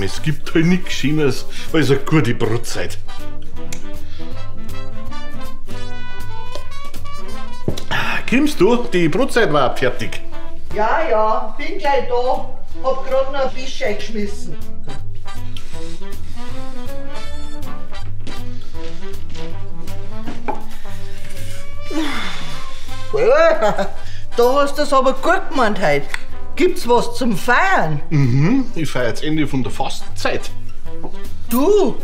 Es gibt halt nichts Schöneres als eine gute Brotzeit. Kommst du? Die Brotzeit war fertig. Ja, bin gleich da. Hab grad noch ein Fisch eingeschmissen. Da hast du es aber gut gemeint heute. Gibt's was zum Feiern? Ich feiere jetzt Ende von der Fastenzeit. Du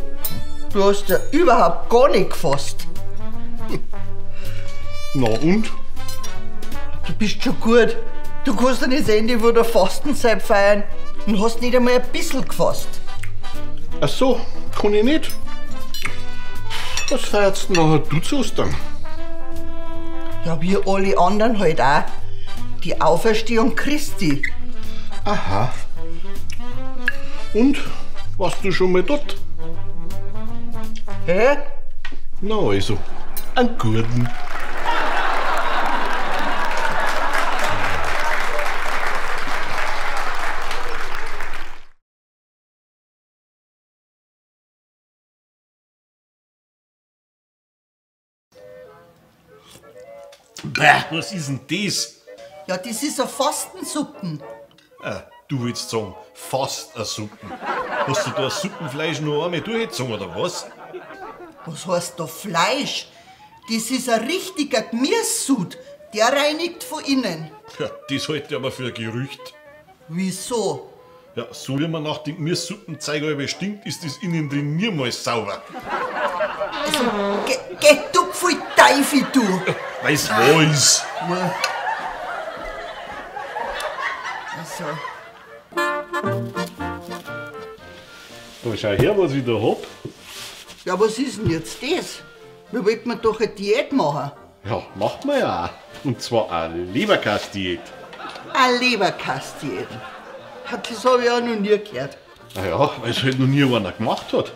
hast ja überhaupt gar nicht gefasst. Na und? Du bist schon gut. Du kannst ja nicht das Ende von der Fastenzeit feiern und hast nicht einmal ein bisschen gefasst. Ach so, kann ich nicht. Was feierst du nachher du zu Ostern? Ja, wie alle anderen halt auch. Die Auferstehung Christi. Aha. Und? Warst du schon mal dort? Hä? Na also, einen guten. Bäh, was ist denn das? Ja, das ist eine Fastensuppen. Du willst sagen, fast eine Suppe. Hast du da Suppenfleisch noch einmal durchgezogen oder was? Was heißt da Fleisch? Das ist ein richtiger Gemüsesud. Der reinigt von innen. Ja, das halte ich aber für ein Gerücht. Wieso? Ja, so wie man nach den Gemüsesuppenzeug halb stinkt, ist das innen drin niemals sauber. Also, geh du voll Teufel, du! Weil's weiß. Ja. Also, Da schau her, was ich da hab. ja, was ist denn jetzt das? Wir wollten doch eine Diät machen. Ja, macht man ja auch. Und zwar eine Leberkastdiät. Eine Leberkastdiät. Das habe ich auch noch nie gehört. Naja, weil es halt noch nie einer gemacht hat.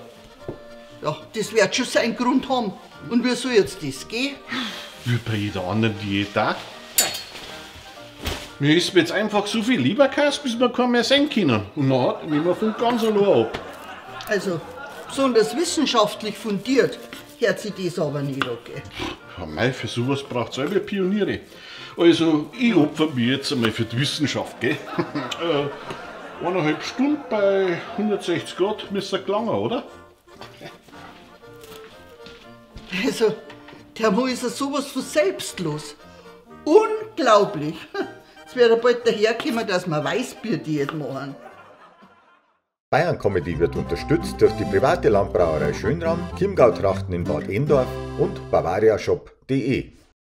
Ja, das wird schon seinen Grund haben. Und wie soll jetzt das gehen? Wie bei jeder anderen Diät auch. Wir essen jetzt einfach so viel Leberkäse, bis wir keinen mehr sehen können. Und dann nehmen wir von ganz allein ab. Also, besonders wissenschaftlich fundiert hört sich das aber nicht okay. Ja, mei, für sowas braucht es alle Pioniere. Also, ich opfer mich jetzt einmal für die Wissenschaft, gell? 1,5 Stunden bei 160 Grad müsste gelangen, oder? Also, der Mann ist ja sowas von selbstlos. Unglaublich. Es wird ja bald daherkommen, dass wir Weißbier-Diät machen. Bayern Comedy wird unterstützt durch die private Landbrauerei Schönram, Chiemgau Trachten in Bad Endorf und bavariashop.de.